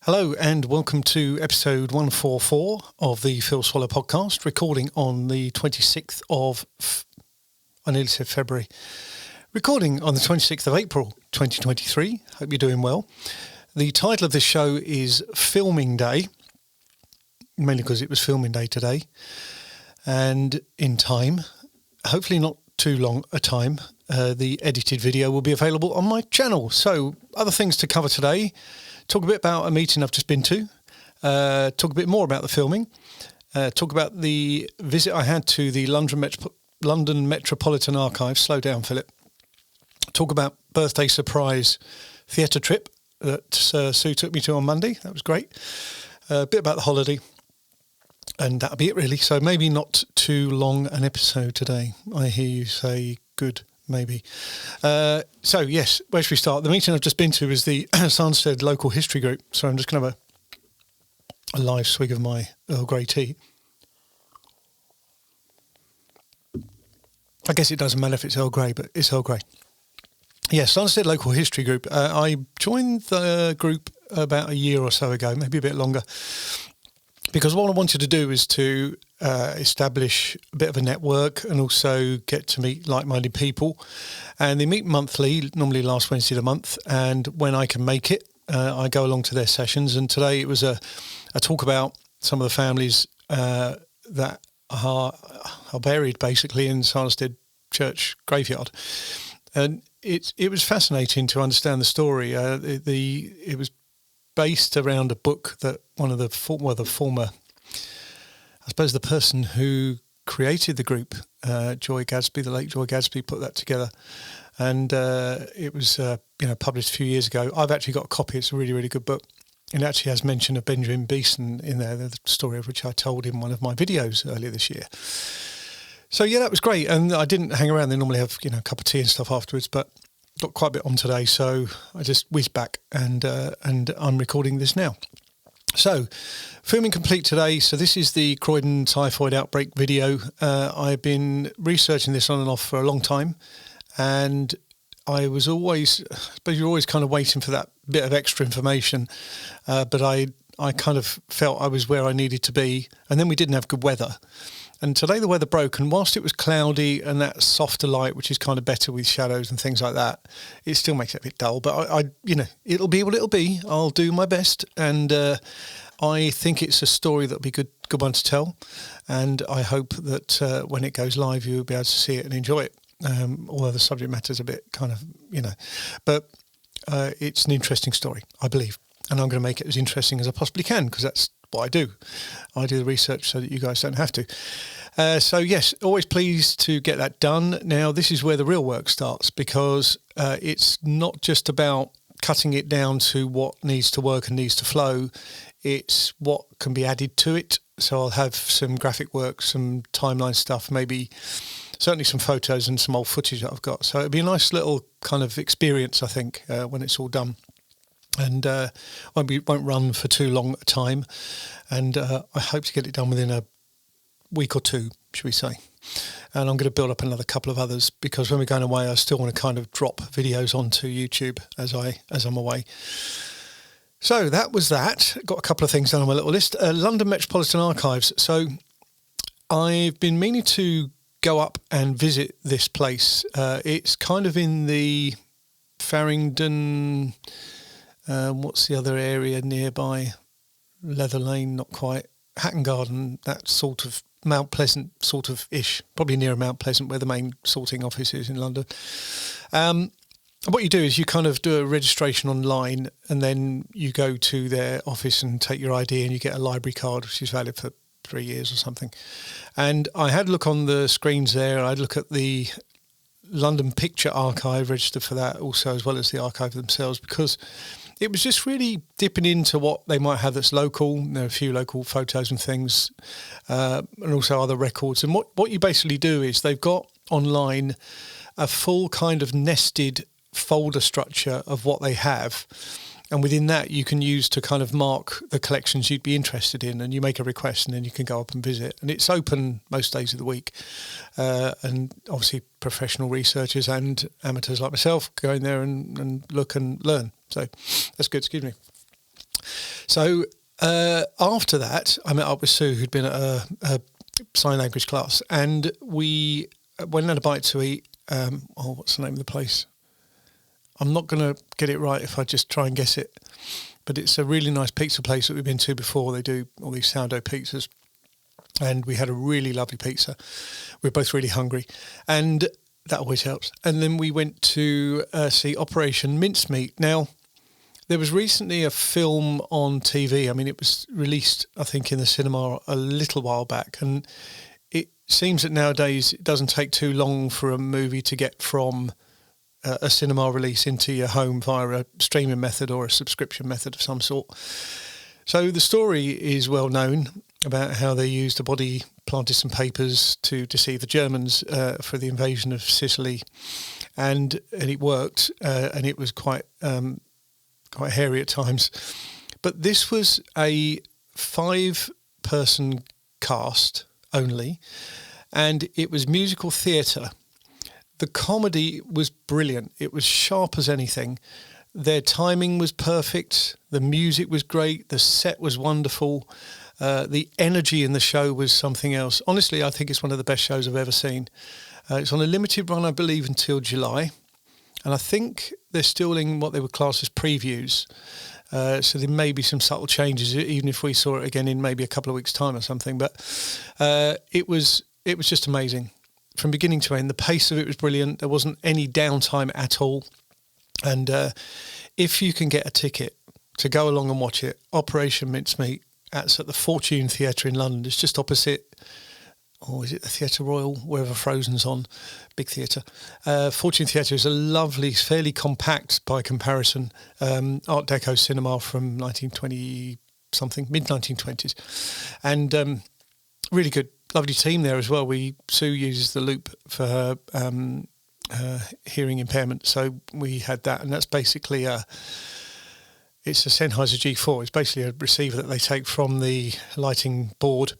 Hello and welcome to episode 144 of the Phil Swallow podcast, recording on the 26th of, I nearly said February, recording on the 26th of April 2023. Hope you're doing well. The title of this show is Filming Day, mainly because it was filming day today, and in time, hopefully not too long a time, the edited video will be available on my channel. So other things to cover today. Talk a bit about a meeting I've just been to, talk a bit more about the filming, talk about the visit I had to the London Metropolitan Archive. Slow down, Philip. Talk about birthday surprise theatre trip that Sue took me to on Monday. That was great. A bit about the holiday. And that'll be it, really. So maybe not too long an episode today. I hear you say good. Maybe. So, yes, where should we start? The meeting I've just been to is the Sanderstead Local History Group. So I'm just going to have a live swig of my Earl Grey tea. I guess it doesn't matter if it's Earl Grey, but it's Earl Grey. Yes, Sanderstead Local History Group. I joined the group about a year or so ago, maybe a bit longer, because what I wanted to do is to establish a bit of a network and also get to meet like-minded people. And they meet monthly, normally last Wednesday of the month. And when I can make it, I go along to their sessions. And today it was a talk about some of the families that are buried basically in Sanderstead Church graveyard. And it was fascinating to understand the story. It was based around a book that one of the former, I suppose the person who created the group, Joy Gadsby, the late Joy Gadsby, put that together. And it was published a few years ago. I've actually got a copy. It's a really, really good book. And it actually has mention of Benjamin Beeson in there, the story of which I told in one of my videos earlier this year. So, yeah, that was great. And I didn't hang around. They normally have, a cup of tea and stuff afterwards, but got quite a bit on today. So I just whizzed back and I'm recording this now. So, filming complete today. So this is the Croydon Typhoid Outbreak video. I've been researching this on and off for a long time, and I suppose you're always kind of waiting for that bit of extra information, but I kind of felt I was where I needed to be, and then we didn't have good weather. And today the weather broke, and whilst it was cloudy and that softer light, which is kind of better with shadows and things like that, it still makes it a bit dull. But I it'll be what it'll be. I'll do my best, and I think it's a story that'll be good one to tell. And I hope that when it goes live, you'll be able to see it and enjoy it. Although the subject matter is a bit kind of, but it's an interesting story, I believe, and I'm going to make it as interesting as I possibly can, because that's what I do. I do the research so that you guys don't have to. So yes, always pleased to get that done. Now this is where the real work starts, because it's not just about cutting it down to what needs to work and needs to flow. It's what can be added to it. So I'll have some graphic work, some timeline stuff, maybe certainly some photos and some old footage that I've got. So it'll be a nice little kind of experience, I think, when it's all done. And won't run for too long a time, and I hope to get it done within a week or two, should we say. And I'm going to build up another couple of others, because when we're going away, I still want to kind of drop videos onto YouTube as I'm away. So that was that. Got a couple of things down on my little list. London Metropolitan Archives. So I've been meaning to go up and visit this place. It's kind of in the Farringdon. What's the other area nearby? Leather Lane, not quite. Hatton Garden, that sort of Mount Pleasant sort of ish, probably near Mount Pleasant, where the main sorting office is in London. What you do is you kind of do a registration online, and then you go to their office and take your ID, and you get a library card, which is valid for 3 years or something. And I had a look on the screens there. I'd look at the London Picture Archive, registered for that also, as well as the archive themselves, because it was just really dipping into what they might have that's local. There are a few local photos and things, and also other records. And what you basically do is they've got online a full kind of nested folder structure of what they have. And within that, you can use to kind of mark the collections you'd be interested in, and you make a request and then you can go up and visit. And it's open most days of the week. And obviously professional researchers and amateurs like myself go in there and look and learn. So that's good, excuse me. So after that, I met up with Sue, who'd been at a sign language class, and we went and had a bite to eat. What's the name of the place? I'm not going to get it right if I just try and guess it, but it's a really nice pizza place that we've been to before. They do all these sourdough pizzas, and we had a really lovely pizza. We were both really hungry, and that always helps. And then we went to see Operation Mincemeat. Now, there was recently a film on TV. I mean, it was released, I think, in the cinema a little while back, and it seems that nowadays it doesn't take too long for a movie to get from a cinema release into your home via a streaming method or a subscription method of some sort. So the story is well known about how they used a body, planted some papers to deceive the Germans for the invasion of Sicily, and it worked, and it was quite hairy at times. But this was a 5-person cast only, and it was musical theatre. The comedy was brilliant. It was sharp as anything. Their timing was perfect. The music was great. The set was wonderful. The energy in the show was something else. Honestly, I think it's one of the best shows I've ever seen. It's on a limited run, I believe, until July. And I think they're still in what they would class as previews. So there may be some subtle changes, even if we saw it again in maybe a couple of weeks' time or something. But it was just amazing. From beginning to end, the pace of it was brilliant. There wasn't any downtime at all. And if you can get a ticket to go along and watch it, Operation Mincemeat, that's at the Fortune Theatre in London. It's just opposite, is it the Theatre Royal, wherever Frozen's on, big theatre. Fortune Theatre is a lovely, fairly compact by comparison, Art Deco cinema from 1920-something, mid-1920s. And really good. Lovely team there as well. Sue uses the loop for her hearing impairment, so we had that, and that's basically it's a Sennheiser G4. It's basically a receiver that they take from the lighting board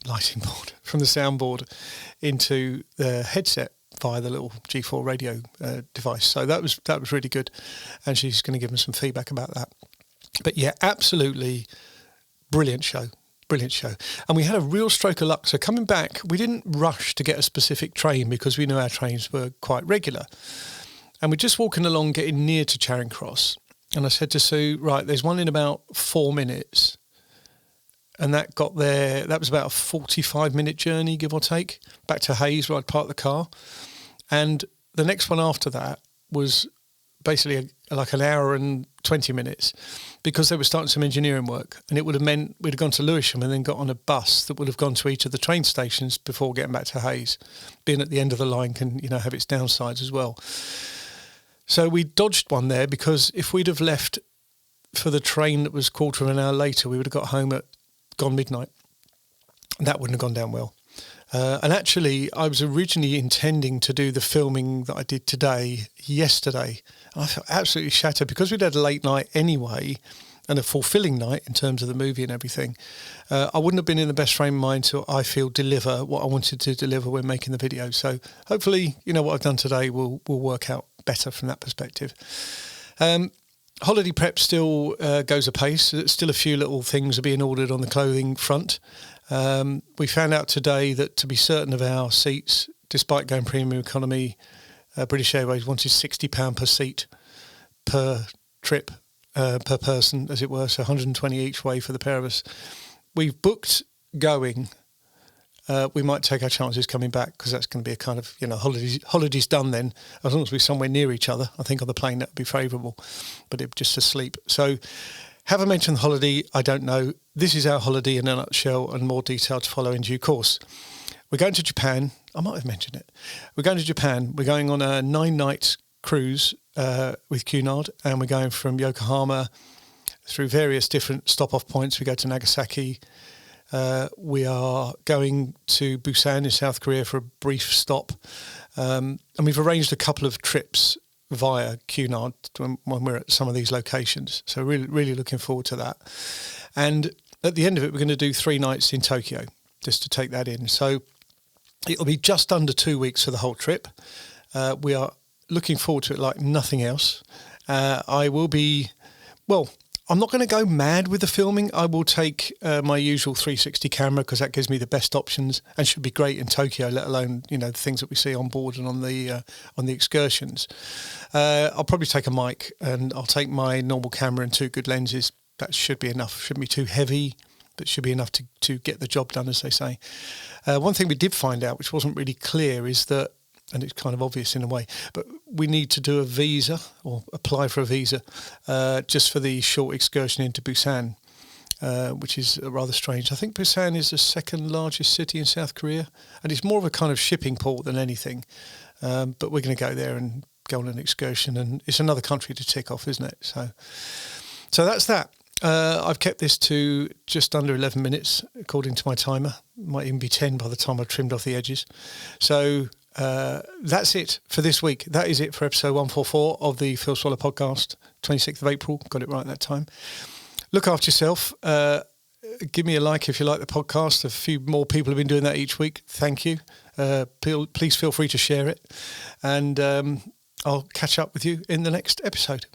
from the soundboard into the headset via the little G4 radio device. So that was really good, and she's going to give them some feedback about that. But yeah, absolutely brilliant show. Brilliant show. And we had a real stroke of luck. So coming back, we didn't rush to get a specific train because we knew our trains were quite regular. And we're just walking along, getting near to Charing Cross. And I said to Sue, right, there's one in about 4 minutes. And that got there, that was about a 45-minute journey, give or take, back to Hayes, where I'd parked the car. And the next one after that was basically like an hour and 20 minutes because they were starting some engineering work, and it would have meant we'd have gone to Lewisham and then got on a bus that would have gone to each of the train stations before getting back to Hayes. Being at the end of the line can, have its downsides as well. So we dodged one there because if we'd have left for the train that was quarter of an hour later, we would have got home at gone midnight. That wouldn't have gone down well. And actually, I was originally intending to do the filming that I did yesterday. I felt absolutely shattered because we'd had a late night anyway and a fulfilling night in terms of the movie and everything. I wouldn't have been in the best frame of mind to, I feel, deliver what I wanted to deliver when making the video. So hopefully, what I've done today will work out better from that perspective. Holiday prep still goes apace. Still a few little things are being ordered on the clothing front. We found out today that to be certain of our seats, despite going premium economy, British Airways wanted £60 per seat per trip, per person, as it were, so 120 each way for the pair of us. We've booked going. We might take our chances coming back because that's going to be a kind of, holidays done then. As long as we're somewhere near each other, I think on the plane that would be favourable, but it just asleep. So have I mentioned the holiday? I don't know. This is our holiday in a nutshell, and more detail to follow in due course. We're going to Japan. I might have mentioned it. We're going to Japan. We're going on a 9-night cruise with Cunard, and we're going from Yokohama through various different stop-off points. We go to Nagasaki. We are going to Busan in South Korea for a brief stop. And we've arranged a couple of trips via Cunard when we're at some of these locations. So really, really looking forward to that. And at the end of it, we're going to do 3 nights in Tokyo, just to take that in. So it'll be just under 2 weeks for the whole trip. We are looking forward to it like nothing else. I will be, I'm not going to go mad with the filming. I will take my usual 360 camera because that gives me the best options and should be great in Tokyo, let alone, the things that we see on board and on the excursions. I'll probably take a mic, and I'll take my normal camera and 2 good lenses. That should be enough. Shouldn't be too heavy, but should be enough to get the job done, as they say. One thing we did find out, which wasn't really clear, is that, and it's kind of obvious in a way, but we need to do a visa or apply for a visa just for the short excursion into Busan, which is rather strange. I think Busan is the 2nd largest city in South Korea, and it's more of a kind of shipping port than anything. But we're going to go there and go on an excursion, and it's another country to tick off, isn't it? So that's that. I've kept this to just under 11 minutes, according to my timer. Might even be 10 by the time I've trimmed off the edges. So that's it for this week. That is it for episode 144 of the Phil Swallow podcast, 26th of April. Got it right that time. Look after yourself. Give me a like if you like the podcast. A few more people have been doing that each week. Thank you. Please feel free to share it. And I'll catch up with you in the next episode.